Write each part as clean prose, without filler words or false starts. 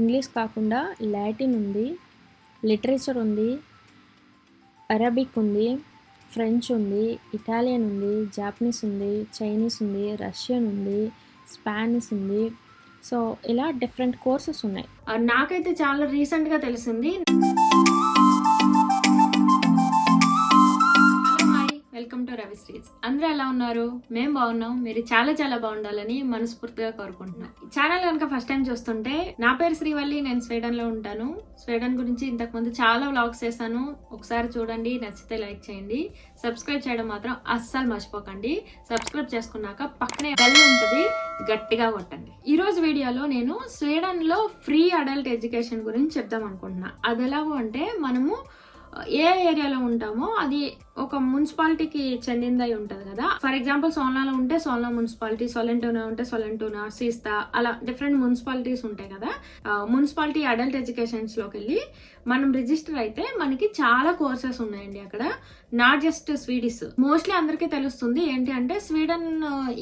English కాకుండా Latin ఉంది, literature ఉంది, అరబిక్ ఉంది, ఫ్రెంచ్ ఉంది, ఇటాలియన్ ఉంది, జాపనీస్ ఉంది, చైనీస్ ఉంది, రష్యన్ ఉంది, స్పానిష్ ఉంది. సో ఇలా డిఫరెంట్ కోర్సెస్ ఉన్నాయి. నాకైతే చాలా రీసెంట్గా తెలిసింది. Welcome to Ravi streets. అందరూ ఎలా ఉన్నారు? మేము బాగున్నాం. మీరు చాలా చాలా బాగుండాలని మనస్ఫూర్తిగా కోరుకుంటున్నాం. ఛానల్ కనుక ఫస్ట్ టైం చూస్తుంటే, నా పేరు శ్రీవల్లి, నేను స్వీడన్ లో ఉంటాను. స్వీడన్ గురించి ఇంతకు ముందు చాలా వ్లాగ్స్ చేశాను, ఒకసారి చూడండి, నచ్చితే లైక్ చేయండి. సబ్స్క్రైబ్ చేయడం మాత్రం అస్సలు మర్చిపోకండి. సబ్స్క్రైబ్ చేసుకున్నాక పక్కనే బెల్ ఉంటుంది, గట్టిగా కొట్టండి. ఈ రోజు వీడియోలో నేను స్వీడన్ లో ఫ్రీ అడల్ట్ ఎడ్యుకేషన్ గురించి చెప్దాం అనుకుంటున్నా. అది ఎలాగో అంటే, మనము ఏ ఏరియాలో ఉంటామో అది ఒక మున్సిపాలిటీకి చెందిందై ఉంటుంది కదా. ఫర్ ఎగ్జాంపుల్ సోల్నాలో ఉంటే సోల్నా మున్సిపాలిటీ, సొలెంటోనా ఉంటే సొలెంటోనా, సీస్తా, అలా డిఫరెంట్ మున్సిపాలిటీస్ ఉంటాయి కదా. మున్సిపాలిటీ అడల్ట్ ఎడ్యుకేషన్స్ లోకి వెళ్ళి మనం రిజిస్టర్ అయితే మనకి చాలా కోర్సెస్ ఉన్నాయండి అక్కడ. Not just Swedish. మోస్ట్లీ అందరికీ తెలుస్తుంది ఏంటి అంటే, స్వీడన్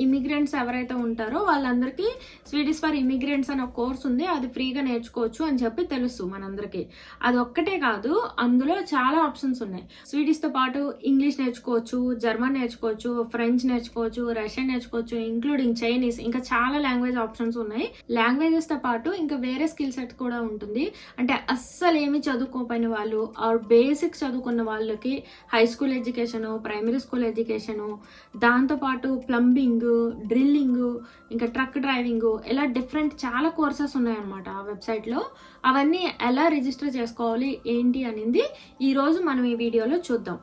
ఇమిగ్రెంట్స్ ఎవరైతే ఉంటారో వాళ్ళందరికీ స్వీడిష్ ఫర్ ఇమిగ్రెంట్స్ అనే ఒక కోర్స్ ఉంది, అది ఫ్రీగా నేర్చుకోవచ్చు అని చెప్పి తెలుసు మనందరికీ. అది ఒక్కటే కాదు, అందులో చాలా ఆప్షన్స్ ఉన్నాయి. స్వీడిష్ తో పాటు ఇంగ్లీష్ నేర్చుకోవచ్చు, జర్మన్ నేర్చుకోవచ్చు, ఫ్రెంచ్ నేర్చుకోవచ్చు, రష్యన్ నేర్చుకోవచ్చు, ఇంక్లూడింగ్ చైనీస్, ఇంకా చాలా లాంగ్వేజ్ ఆప్షన్స్ ఉన్నాయి. లాంగ్వేజెస్ తో పాటు ఇంకా వేరే స్కిల్ సెట్ కూడా ఉంటుంది. అంటే అస్సలు ఏమి చదువుకోపోయిన వాళ్ళు ఆర్ బేసిక్స్ చదువుకున్న వాళ్ళకి high school education, primary school education, దాంతోపాటు ప్లంబింగ్, డ్రిల్లింగ్, ఇంకా ట్రక్ డ్రైవింగ్, ఇలా డిఫరెంట్ చాలా కోర్సెస్ ఉన్నాయన్నమాట ఆ వెబ్సైట్లో. అవన్నీ ఎలా రిజిస్టర్ చేసుకోవాలి ఏంటి అనేది ఈరోజు మనం ఈ వీడియోలో చూద్దాం.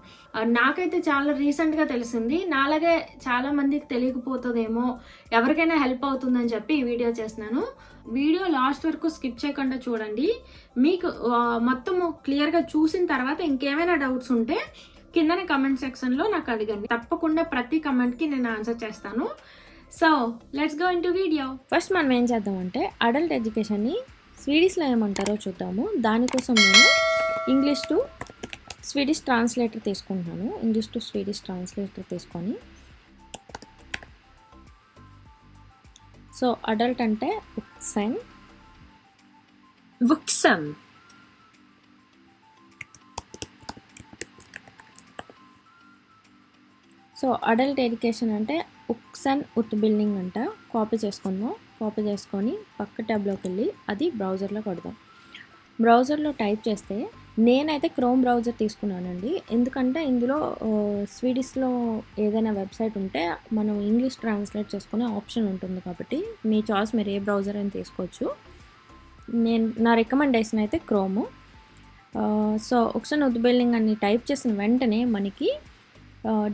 నాకైతే చాలా రీసెంట్గా తెలిసింది, నాలాగే చాలా మందికి తెలియకపోతుందేమో, ఎవరికైనా హెల్ప్ అవుతుందని చెప్పి ఈ వీడియో చేస్తున్నాను. వీడియో లాస్ట్ వరకు స్కిప్ చేయకుండా చూడండి. మీకు మొత్తము క్లియర్గా చూసిన తర్వాత ఇంకేమైనా డౌట్స్ ఉంటే కిందన కమెంట్ సెక్షన్లో నాకు అడగండి. తప్పకుండా ప్రతి కమెంట్కి నేను ఆన్సర్ చేస్తాను. So let's go into video. First మనం ఏం చేద్దామంటే, అడల్ట్ ఎడ్యుకేషన్ని స్వీడిష్లో ఏమంటారో చూద్దాము. దానికోసం నేను ఇంగ్లీష్ టు స్వీడిష్ ట్రాన్స్లేటర్ తీసుకుంటున్నాను. ఇంగ్లీష్ టు స్వీడిష్ ట్రాన్స్లేటర్ తీసుకొని, సో అడల్ట్ అంటే ఉక్సెన్, vuxen, సో అడల్ట్ ఎడ్యుకేషన్ అంటే ఉక్సెన్ ఉత్బిల్డింగ్ అంట. కాపీ చేసుకుందాం. కాపీ చేసుకొని పక్క ట్యాబ్లోకి వెళ్ళి అది బ్రౌజర్లో కొడదాం. బ్రౌజర్లో టైప్ చేస్తే, నేనైతే క్రోమ్ బ్రౌజర్ తీసుకున్నానండి, ఎందుకంటే ఇందులో స్వీడిష్లో ఏదైనా వెబ్సైట్ ఉంటే మనం ఇంగ్లీష్ ట్రాన్స్లేట్ చేసుకునే ఆప్షన్ ఉంటుంది కాబట్టి మీ చాయిస్, మీరు ఏ బ్రౌజర్ అయినా తీసుకోవచ్చు. నా రికమెండేషన్ అయితే క్రోము. సో ఉక్సెన్ ఉత్బిల్డింగ్ అని టైప్ చేసిన వెంటనే మనకి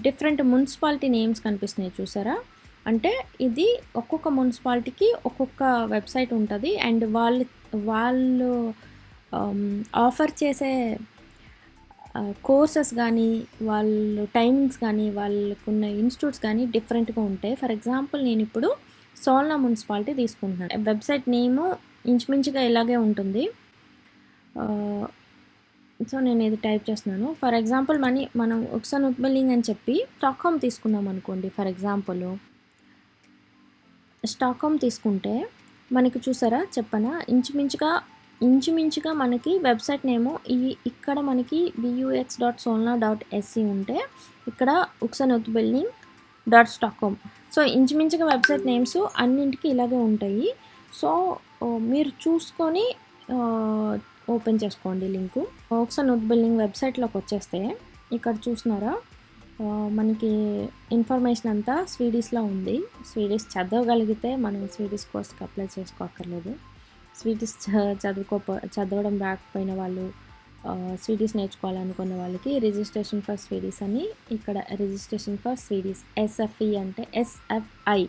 డిఫరెంట్ మున్సిపాలిటీ నేమ్స్ కనిపిస్తున్నాయి, చూసారా? అంటే ఇది ఒక్కొక్క మున్సిపాలిటీకి ఒక్కొక్క వెబ్సైట్ ఉంటుంది, అండ్ వాళ్ళు ఆఫర్ చేసే కోర్సెస్ కానీ, వాళ్ళు టైమింగ్స్ కానీ, వాళ్ళకున్న ఇన్స్టిట్యూట్స్ కానీ డిఫరెంట్గా ఉంటాయి. ఫర్ ఎగ్జాంపుల్ నేను ఇప్పుడు సోల్నా మున్సిపాలిటీ తీసుకుంటున్నాను. వెబ్సైట్ నేము ఇంచుమించుగా ఇలాగే ఉంటుంది. సో నేను ఇది టైప్ చేస్తున్నాను. ఫర్ ఎగ్జాంపుల్ మనం ఉక్సెన్ ఉత్బిల్డింగ్ అని చెప్పి స్టాక్హోమ్ తీసుకున్నాం అనుకోండి. ఫర్ ఎగ్జాంపుల్ స్టాక్హోమ్ తీసుకుంటే మనకి, చూసారా చెప్పనా, ఇంచుమించుగా మనకి వెబ్సైట్ నేమో ఇక్కడ మనకి bux.solna.se ఉంటే ఇక్కడ ఉక్సెన్ ఉత్బిల్డింగ్ .స్టాక్హోమ్. సో ఇంచుమించుగా వెబ్సైట్ నేమ్స్ అన్నింటికి ఇలాగే ఉంటాయి. సో మీరు చూసుకొని ఓపెన్ చేసుకోండి లింకు. ఉక్సెన్ ఉత్బిల్డింగ్ వెబ్సైట్లోకి వచ్చేస్తే ఇక్కడ చూస్తున్నారా, మనకి ఇన్ఫర్మేషన్ అంతా స్వీడిష్లో ఉంది. స్వీడిష్ చదవగలిగితే మనం స్వీడిష్ కోర్స్కి అప్లై చేసుకోక్కర్లేదు. స్వీడిష్ చదవడం రాకపోయిన వాళ్ళు, స్వీడిష్ నేర్చుకోవాలనుకున్న వాళ్ళకి రిజిస్ట్రేషన్ ఫర్ స్వీడిష్ అని ఇక్కడ రిజిస్ట్రేషన్ ఫర్ స్వీడిష్ SFE అంటే SFI,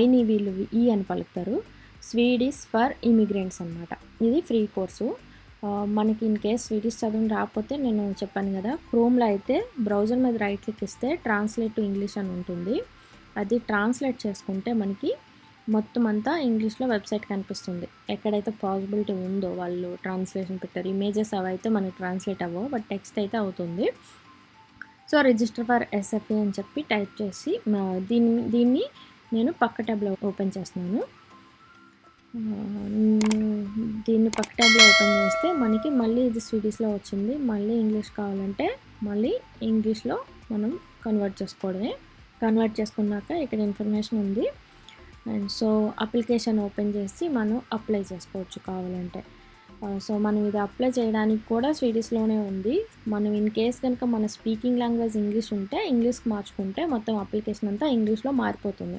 ఐని వీళ్ళు ఈ అని పలుకుతారు, స్వీడిష్ ఫర్ ఇమిగ్రెంట్స్ అనమాట. ఇది ఫ్రీ కోర్సు. మనకి ఇన్ కేస్ స్వీడిష్ చదవడం రాకపోతే, నేను చెప్పాను కదా, క్రోమ్లో అయితే బ్రౌజర్ మీద రైట్ క్లిక్ ఇస్తే ట్రాన్స్లేట్ టు ఇంగ్లీష్ అని ఉంటుంది. అది ట్రాన్స్లేట్ చేసుకుంటే మనకి మొత్తం అంతా ఇంగ్లీష్లో వెబ్సైట్ కనిపిస్తుంది. ఎక్కడైతే పాసిబిలిటీ ఉందో వాళ్ళు ట్రాన్స్లేషన్ పెట్టారు. ఇమేజెస్ అవైతే మనకి ట్రాన్స్లేట్ అవ్వవు, బట్ టెక్స్ట్ అయితే అవుతుంది. సో రిజిస్టర్ ఫర్ SFE అని చెప్పి టైప్ చేసి దీన్ని నేను పక్క ట్యాబ్లో ఓపెన్ చేస్తున్నాను. దీన్ని పక్క ట్యాబ్లో ఓపెన్ చేస్తే మనకి మళ్ళీ ఇది స్వీడిష్లో వచ్చింది. మళ్ళీ ఇంగ్లీష్ కావాలంటే మళ్ళీ ఇంగ్లీష్లో మనం కన్వర్ట్ చేసుకోవడమే. కన్వర్ట్ చేసుకున్నాక ఇక్కడ ఇన్ఫర్మేషన్ ఉంది. అండ్ సో అప్లికేషన్ ఓపెన్ చేసి మనం అప్లై చేసుకోవచ్చు కావాలంటే. సో మనం ఇది అప్లై చేయడానికి కూడా స్వీడిష్లోనే ఉంది. మనం ఇన్ కేస్ కనుక మన స్పీకింగ్ లాంగ్వేజ్ ఇంగ్లీష్ ఉంటే ఇంగ్లీష్కి మార్చుకుంటే మొత్తం అప్లికేషన్ అంతా ఇంగ్లీష్లో మారిపోతుంది.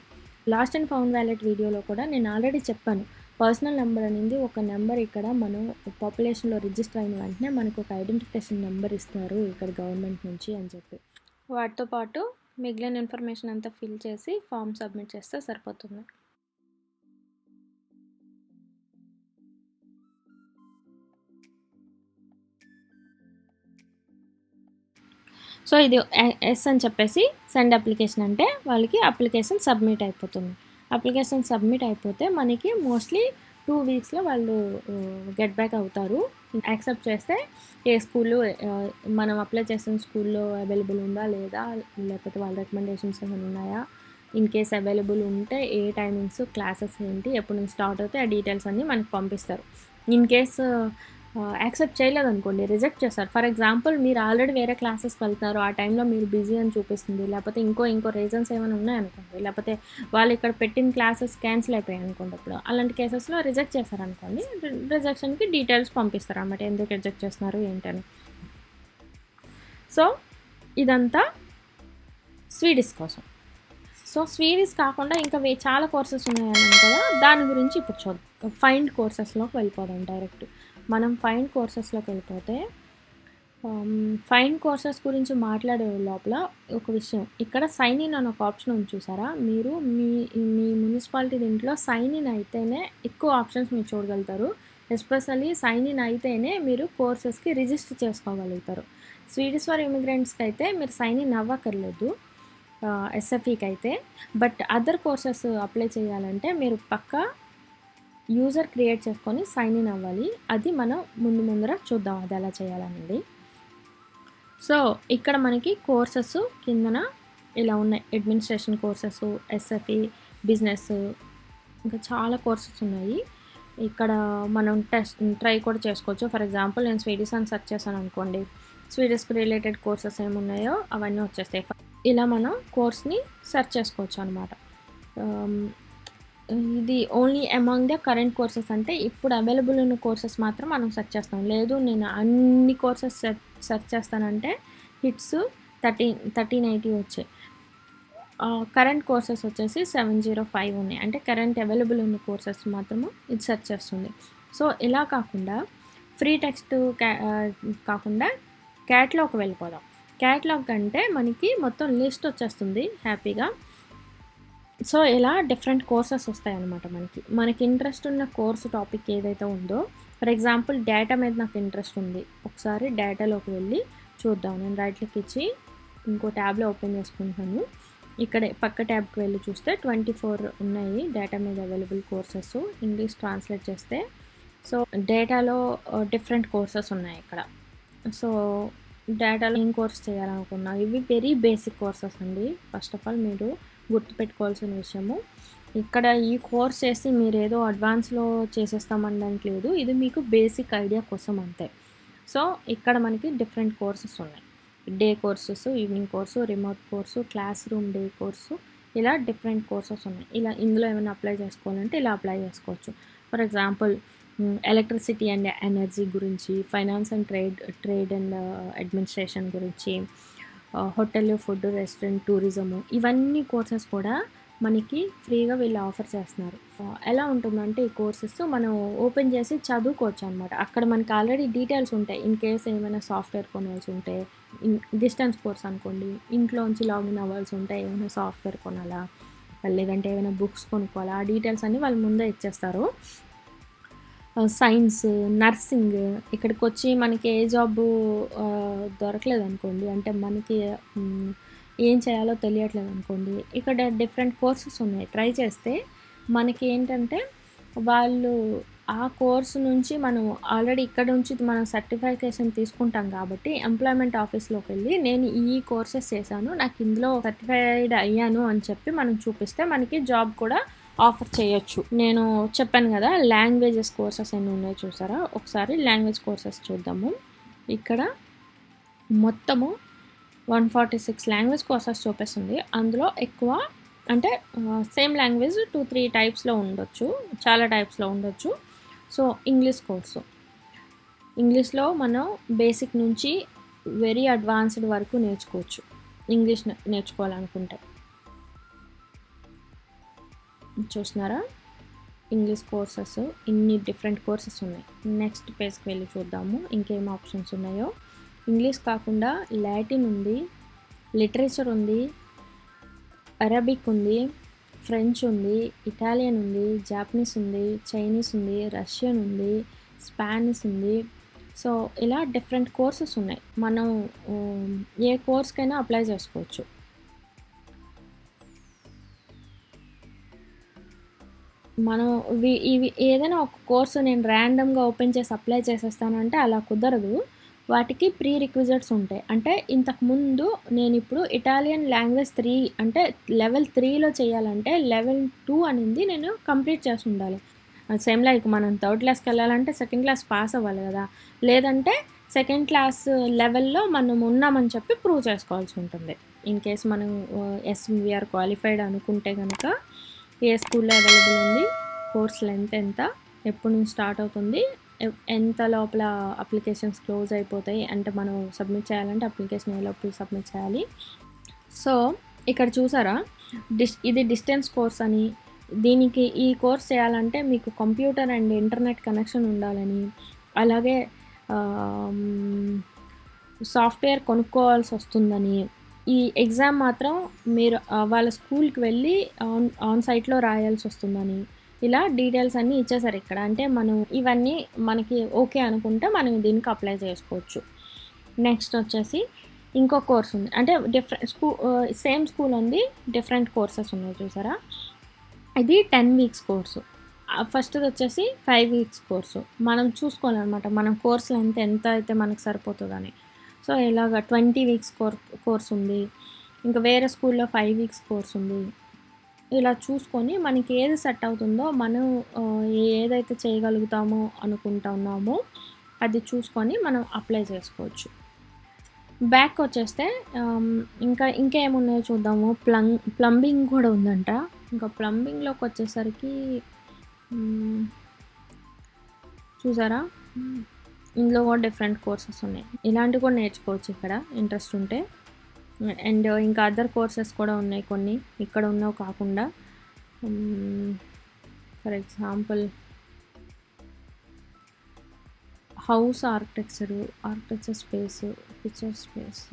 లాస్ట్ అండ్ ఫౌండ్ వ్యాలెట్ వీడియోలో కూడా నేను ఆల్రెడీ చెప్పాను, పర్సనల్ నెంబర్ అనేది ఒక నెంబర్. ఇక్కడ మనం పాపులేషన్లో రిజిస్టర్ అయిన వెంటనే మనకు ఒక ఐడెంటిఫికేషన్ నెంబర్ ఇస్తారు ఇక్కడ గవర్నమెంట్ నుంచి అని చెప్పి. వాటితో పాటు మిగిలిన ఇన్ఫర్మేషన్ అంతా ఫిల్ చేసి ఫామ్ సబ్మిట్ చేస్తే సరిపోతుంది. సో ఇది ఎస్ అని చెప్పేసి సెండ్ అప్లికేషన్ అంటే వాళ్ళకి అప్లికేషన్ సబ్మిట్ అయిపోతుంది. అప్లికేషన్ సబ్మిట్ అయిపోతే మనకి మోస్ట్లీ 2 వీక్స్లో వాళ్ళు గెట్ బ్యాక్ అవుతారు. యాక్సెప్ట్ చేస్తే ఏ స్కూల్లో మనం అప్లై చేసిన స్కూల్లో అవైలబుల్ ఉందా లేదా, లేకపోతే వాళ్ళ రికమెండేషన్స్ ఏమైనా ఉన్నాయా, ఇన్ కేస్ అవైలబుల్ ఉంటే ఏ టైమింగ్స్, క్లాసెస్ ఏంటి, ఎప్పుడు నుంచి స్టార్ట్ అవుతాయి, ఆ డీటెయిల్స్ అన్నీ మనకు పంపిస్తారు. ఇన్ కేస్ యాక్సెప్ట్ చేయలేదనుకోండి, రిజెక్ట్ చేస్తారు. ఫర్ ఎగ్జాంపుల్ మీరు ఆల్రెడీ వేరే క్లాసెస్కి వెళ్తున్నారు, ఆ టైంలో మీరు బిజీ అని చూపిస్తుంది, లేకపోతే ఇంకో రీజన్స్ ఏమైనా ఉన్నాయనుకోండి, లేకపోతే వాళ్ళు ఇక్కడ పెట్టిన క్లాసెస్ క్యాన్సిల్ అయిపోయాయి అనుకోండి, ఇప్పుడు అలాంటి కేసెస్లో రిజెక్ట్ చేశారనుకోండి, రిజెక్షన్కి డీటెయిల్స్ పంపిస్తారు అన్నమాట, ఎందుకు రిజెక్ట్ చేస్తున్నారు ఏంటని. సో ఇదంతా స్వీడిష్ కోసం. సో స్వీడిష్ కాకుండా ఇంకా చాలా కోర్సెస్ ఉన్నాయన్నాను కదా, దాని గురించి ఇప్పుడు చూద్దాం. ఫైండ్ కోర్సెస్లోకి వెళ్ళిపోదాం డైరెక్ట్. మనం ఫైండ్ కోర్సెస్లోకి వెళ్ళిపోతే ఫైండ్ కోర్సెస్ గురించి మాట్లాడే లోపల ఒక విషయం, ఇక్కడ సైన్ ఇన్ అని ఒక ఆప్షన్ ఉంది చూసారా, మీరు మీ మున్సిపాలిటీ దీంట్లో సైన్ ఇన్ అయితేనే ఎక్కువ ఆప్షన్స్ మీరు చూడగలుగుతారు. ఎస్పెషల్లీ సైన్ ఇన్ అయితేనే మీరు కోర్సెస్కి రిజిస్టర్ చేసుకోగలుగుతారు. స్వీడిష్ ఫర్ ఇమిగ్రెంట్స్కి అయితే మీరు సైన్ ఇన్ అవ్వక్కర్లేదు, ఎస్ఎఫ్ఈకి అయితే. బట్ అదర్ కోర్సెస్ అప్లై చేయాలంటే మీరు పక్కా యూజర్ క్రియేట్ చేసుకొని సైన్ ఇన్ అవ్వాలి. అది మనం ముందర చూద్దాం అది ఎలా చేయాలనేది. సో ఇక్కడ మనకి కోర్సెస్ కిందన ఇలా ఉన్నాయి, అడ్మినిస్ట్రేషన్ కోర్సెస్, ఎస్ఎఫ్ఈ, బిజినెస్, ఇంకా చాలా కోర్సెస్ ఉన్నాయి. ఇక్కడ మనం ట్రై కూడా చేసుకోవచ్చు. ఫర్ ఎగ్జాంపుల్ నేను స్వీడిష్ అని సెర్చ్ చేశాను అనుకోండి, స్వీడిష్కి రిలేటెడ్ కోర్సెస్ ఏమున్నాయో అవన్నీ వచ్చేస్తాయి. ఇలా మనం కోర్స్ని సెర్చ్ చేసుకోవచ్చు అనమాట. ఇది only among the current courses, అంటే ఇప్పుడు అవైలబుల్ ఉన్న కోర్సెస్ మాత్రం మనం సెర్చ్ చేస్తాం. లేదు నేను అన్ని కోర్సెస్ సెర్చ్ చేస్తానంటే హిట్స్ 1380 వచ్చాయి. కరెంట్ కోర్సెస్ వచ్చేసి 705 ఉన్నాయి, అంటే కరెంట్ అవైలబుల్ ఉన్న కోర్సెస్ మాత్రము ఇది సెర్చ్ చేస్తుంది. సో ఇలా కాకుండా ఫ్రీ టెక్స్ట్ కాకుండా క్యాటలాగ్ వెళ్ళిపోదాం. క్యాటలాగ్ అంటే మనకి మొత్తం లిస్ట్ వచ్చేస్తుంది హ్యాపీగా. సో ఇలా డిఫరెంట్ కోర్సెస్ వస్తాయన్నమాట. మనకి ఇంట్రెస్ట్ ఉన్న కోర్సు టాపిక్ ఏదైతే ఉందో, ఫర్ ఎగ్జాంపుల్ డేటా మీద నాకు ఇంట్రెస్ట్ ఉంది, ఒకసారి డేటాలోకి వెళ్ళి చూద్దాం. నేను రైట్ క్లిక్ ఇచ్చి ఇంకో ట్యాబ్లో ఓపెన్ చేసుకుంటాను. ఇక్కడ పక్క ట్యాబ్కి వెళ్ళి చూస్తే 24 ఉన్నాయి డేటా మీద అవైలబుల్ కోర్సెస్. ఇంగ్లీష్ ట్రాన్స్లేట్ చేస్తే సో డేటాలో డిఫరెంట్ కోర్సెస్ ఉన్నాయి ఇక్కడ. సో డేటాలో ఏం కోర్స్ చేయాలనుకున్నా, ఇవి వెరీ బేసిక్ కోర్సెస్ అండి. ఫస్ట్ ఆఫ్ ఆల్ మీరు గుర్తుపెట్టుకోవాల్సిన విషయము, ఇక్కడ ఈ కోర్స్ చేసి మీరు ఏదో అడ్వాన్స్లో చేసేస్తామనడానికి లేదు, ఇది మీకు బేసిక్ ఐడియా కోసం అంతే. సో ఇక్కడ మనకి డిఫరెంట్ కోర్సెస్ ఉన్నాయి, day courses, evening course, remote course, classroom day course, ఇలా డిఫరెంట్ కోర్సెస్ ఉన్నాయి. ఇలా ఇందులో ఏమైనా అప్లై చేసుకోవాలంటే ఇలా అప్లై చేసుకోవచ్చు. For example electricity and energy గురించి, finance and trade and administration గురించి, హోటల్, ఫుడ్, రెస్టారెంట్, టూరిజము, ఇవన్నీ కోర్సెస్ కూడా మనకి ఫ్రీగా వీళ్ళు ఆఫర్ చేస్తున్నారు. ఎలా ఉంటుందంటే ఈ కోర్సెస్ మనం ఓపెన్ చేసి చదువుకోవచ్చు అనమాట. అక్కడ మనకి ఆల్రెడీ డీటెయిల్స్ ఉంటాయి. ఇన్ కేస్ ఏమైనా సాఫ్ట్వేర్ కొనాల్సి ఉంటే, డిస్టెన్స్ కోర్స్ అనుకోండి, ఇంట్లోంచి లాగిన్ అవ్వాల్సి ఉంటే ఏమైనా సాఫ్ట్వేర్ కొనాలా, లేదంటే ఏమైనా బుక్స్ కొనుక్కోవాలా, ఆ డీటెయిల్స్ అన్నీ వాళ్ళు ముందే ఇచ్చేస్తారు. సైన్స్, నర్సింగ్, ఇక్కడికి వచ్చి మనకి ఏ జాబు దొరకలేదు అనుకోండి, అంటే మనకి ఏం చేయాలో తెలియట్లేదు అనుకోండి, ఇక్కడ డిఫరెంట్ కోర్సెస్ ఉన్నాయి. ట్రై చేస్తే మనకి ఏంటంటే వాళ్ళు ఆ కోర్సు నుంచి మనం ఆల్రెడీ ఇక్కడ నుంచి మనం సర్టిఫికేషన్ తీసుకుంటాం కాబట్టి ఎంప్లాయ్మెంట్ ఆఫీస్లోకి వెళ్ళి నేను ఈ కోర్సెస్ చేశాను, నాకు ఇందులో సర్టిఫైడ్ అయ్యాను అని చెప్పి మనం చూపిస్తే మనకి జాబ్ కూడా ఆఫర్ చేయొచ్చు. నేను చెప్పాను కదా లాంగ్వేజెస్ కోర్సెస్ ఎన్ని ఉన్నాయో చూసారా, ఒకసారి లాంగ్వేజ్ కోర్సెస్ చూద్దాము. ఇక్కడ మొత్తము 146 లాంగ్వేజ్ కోర్సెస్ చూపిస్తుంది. అందులో ఎక్కువ అంటే సేమ్ లాంగ్వేజ్ 2-3 టైప్స్లో ఉండొచ్చు, చాలా టైప్స్లో ఉండొచ్చు. సో ఇంగ్లీష్ కోర్సు, ఇంగ్లీష్లో మనం బేసిక్ నుంచి వెరీ అడ్వాన్స్డ్ వరకు నేర్చుకోవచ్చు ఇంగ్లీష్ నేర్చుకోవాలనుకుంటే. చూస్తున్నారా ఇంగ్లీష్ కోర్సెస్ ఇన్ని డిఫరెంట్ కోర్సెస్ ఉన్నాయి. నెక్స్ట్ పేజ్కి వెళ్ళి చూద్దాము ఇంకేం ఆప్షన్స్ ఉన్నాయో. ఇంగ్లీష్ కాకుండా లాటిన్ ఉంది, లిటరేచర్ ఉంది, అరబిక్ ఉంది, ఫ్రెంచ్ ఉంది, ఇటాలియన్ ఉంది, జాపనీస్ ఉంది, చైనీస్ ఉంది, రష్యన్ ఉంది, స్పానిష్ ఉంది. సో ఇలా డిఫరెంట్ కోర్సెస్ ఉన్నాయి. మనం ఏ కోర్స్కైనా అప్లై చేసుకోవచ్చు. మనం ఇవి ఏదైనా ఒక కోర్సు నేను ర్యాండమ్గా ఓపెన్ చేసి అప్లై చేసేస్తాను అంటే అలా కుదరదు. వాటికి ప్రీ రిక్విజిట్స్ ఉంటాయి. అంటే ఇంతకుముందు నేను ఇప్పుడు ఇటాలియన్ లాంగ్వేజ్ 3 అంటే లెవెల్ 3లో చేయాలంటే లెవెల్ 2 అనేది నేను కంప్లీట్ చేసి ఉండాలి. సేమ్ లైక్ మనం థర్డ్ క్లాస్కి వెళ్ళాలంటే సెకండ్ క్లాస్ పాస్ అవ్వాలి కదా, లేదంటే సెకండ్ క్లాస్ లెవెల్లో మనం ఉన్నామని చెప్పి ప్రూవ్ చేసుకోవాల్సి ఉంటుంది. ఇన్ కేస్ మనం వీఆర్ క్వాలిఫైడ్ అనుకుంటే కనుక ఏ స్కూల్లో అవైలబుల్ ఉంది, కోర్స్ లెంత్ ఎంత, ఎప్పటి నుంచి స్టార్ట్ అవుతుంది, ఎంత లోపల అప్లికేషన్స్ క్లోజ్ అయిపోతాయి, అంటే మనం సబ్మిట్ చేయాలంటే అప్లికేషన్ ఏ లోపల సబ్మిట్ చేయాలి. సో ఇక్కడ చూసారా ఇది డిస్టెన్స్ కోర్స్ అని, దీనికి ఈ కోర్స్ చేయాలంటే మీకు కంప్యూటర్ అండ్ ఇంటర్నెట్ కనెక్షన్ ఉండాలని, అలాగే సాఫ్ట్వేర్ కొనుక్కోవాల్సి వస్తుందని, ఈ ఎగ్జామ్ మాత్రం మీరు వాళ్ళ స్కూల్కి వెళ్ళి ఆన్ సైట్లో రాయాల్సి వస్తుందని, ఇలా డీటెయిల్స్ అన్నీ ఇచ్చేసారు ఇక్కడ. అంటే మనం ఇవన్నీ మనకి ఓకే అనుకుంటే మనం దీనికి అప్లై చేసుకోవచ్చు. నెక్స్ట్ వచ్చేసి ఇంకో కోర్స్ ఉంది, అంటే సేమ్ స్కూల్ ఉంది, డిఫరెంట్ కోర్సెస్ ఉన్నాయి చూసారా. ఇది 10 వీక్స్ కోర్సు. ఫస్ట్ది వచ్చేసి 5 వీక్స్ కోర్సు. మనం చూసుకోవాలన్నమాట మనం కోర్సులు ఎంత అయితే మనకు సరిపోతుందని. సో ఇలాగ 20 వీక్స్ కోర్స్ ఉంది, ఇంకా వేరే స్కూల్లో 5 వీక్స్ కోర్స్ ఉంది. ఇలా చూసుకొని మనకి ఏది సెట్ అవుతుందో, మనం ఏదైతే చేయగలుగుతామో అనుకుంటున్నామో అది చూసుకొని మనం అప్లై చేసుకోవచ్చు. బ్యాక్ వచ్చేస్తే ఇంకా ఏమున్నాయో చూద్దాము. ప్లంబింగ్ కూడా ఉందంట. ఇంకా ప్లంబింగ్లోకి వచ్చేసరికి చూసారా ఇందులో కూడా డిఫరెంట్ కోర్సెస్ ఉన్నాయి. ఇలాంటివి కూడా నేర్చుకోవచ్చు ఇక్కడ ఇంట్రెస్ట్ ఉంటే. అండ్ ఇంకా అదర్ కోర్సెస్ కూడా ఉన్నాయి కొన్ని ఇక్కడ ఉన్నవి కాకుండా. For example house architecture space, picture space.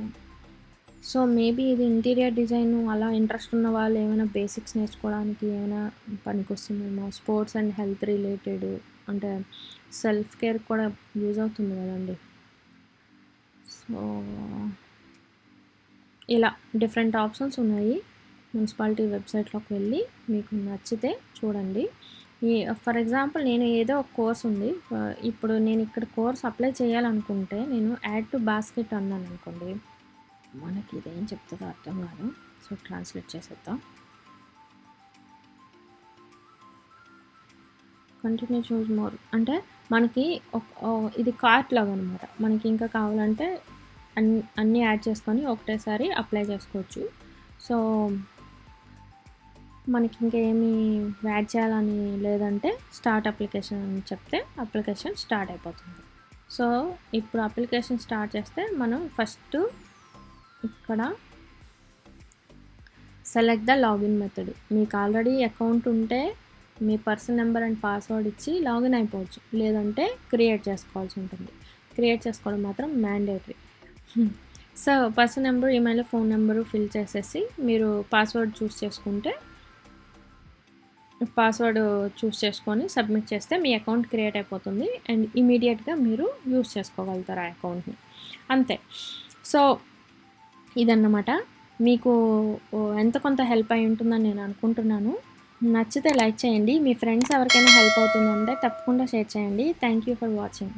So maybe ఇది ఇంటీరియర్ డిజైన్ అలా ఇంట్రెస్ట్ ఉన్న వాళ్ళు ఏమైనా బేసిక్స్ నేర్చుకోవడానికి ఏమైనా పనికొస్తుందేమో. స్పోర్ట్స్ అండ్ హెల్త్ రిలేటెడ్, అంటే సెల్ఫ్ కేర్ కూడా యూజ్ అవుతుంది కదండి. సో ఇలా డిఫరెంట్ ఆప్షన్స్ ఉన్నాయి. మున్సిపాలిటీ వెబ్సైట్లోకి వెళ్ళి మీకు నచ్చితే చూడండి. ఫర్ ఎగ్జాంపుల్ నేను ఏదో ఒక కోర్స్ ఉంది, ఇప్పుడు నేను ఇక్కడ కోర్స్ అప్లై చేయాలనుకుంటే నేను యాడ్ టు బాస్కెట్ అన్నాను అనుకోండి, మనకి ఇదేం చెప్తుందో అర్థం కాదు. సో ట్రాన్స్లేట్ చేసేద్దాం. కంటిన్యూ చూస్ మోర్ అంటే మనకి ఇది కార్ట్ లాగా అనమాట. మనకి ఇంకా కావాలంటే అన్నీ యాడ్ చేసుకొని ఒకటేసారి అప్లై చేసుకోవచ్చు. సో మనకి ఇంకా ఏమి యాడ్ చేయాలని లేదంటే స్టార్ట్ అప్లికేషన్ అని చెప్తే అప్లికేషన్ స్టార్ట్ అయిపోతుంది. సో ఇప్పుడు అప్లికేషన్ స్టార్ట్ చేస్తే మనం ఫస్ట్ ఇక్కడ సెలెక్ట్ ద లాగిన్ మెథడ్. మీకు ఆల్రెడీ అకౌంట్ ఉంటే మీ పర్సన్ నెంబర్ అండ్ పాస్వర్డ్ ఇచ్చి లాగిన్ అయిపోవచ్చు, లేదంటే క్రియేట్ చేసుకోవాల్సి ఉంటుంది. క్రియేట్ చేసుకోవడం మాత్రం mandatory. So person number, email, phone number fill చేసేసి మీరు పాస్వర్డ్ చూస్ చేసుకుంటే, పాస్వర్డ్ చూస్ చేసుకొని సబ్మిట్ చేస్తే మీ అకౌంట్ క్రియేట్ అయిపోతుంది అండ్ ఇమీడియట్గా మీరు యూస్ చేసుకోగలుగుతారు ఆ అకౌంట్ని. అంతే. సో ఇదన్నమాట. మీకు ఎంత కొంత హెల్ప్ అయి ఉంటుందని నేను అనుకుంటున్నాను. నచ్చితే లైక్ చేయండి. మీ ఫ్రెండ్స్ ఎవరికైనా హెల్ప్ అవుతుందంటే తప్పకుండా షేర్ చేయండి. Thank you for watching.